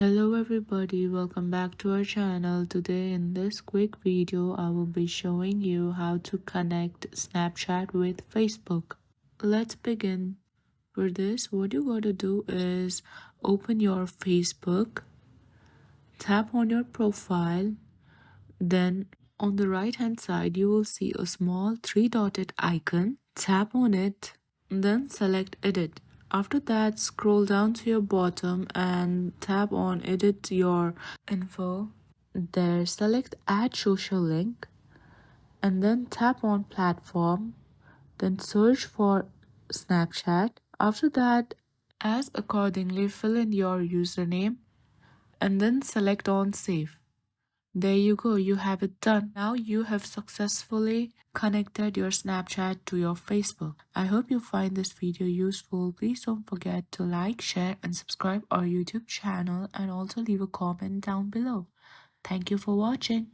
Hello everybody, welcome back to our channel. Today in this quick video I will be showing you how to connect Snapchat with Facebook. Let's begin. For this, what you gotta do is open your Facebook, tap on your profile, then on the right hand side you will see a small three-dotted icon. Tap on it, then select edit. After that, scroll down to your bottom and tap on edit your info. There, select add social link and then tap on platform. Then search for Snapchat. After that, as accordingly, fill in your username and then select on save. There you go, you have it done. Now you have successfully connected your Snapchat to your Facebook. I hope you find this video useful. Please don't forget to like, share and subscribe our YouTube channel and also leave a comment down below. Thank you for watching.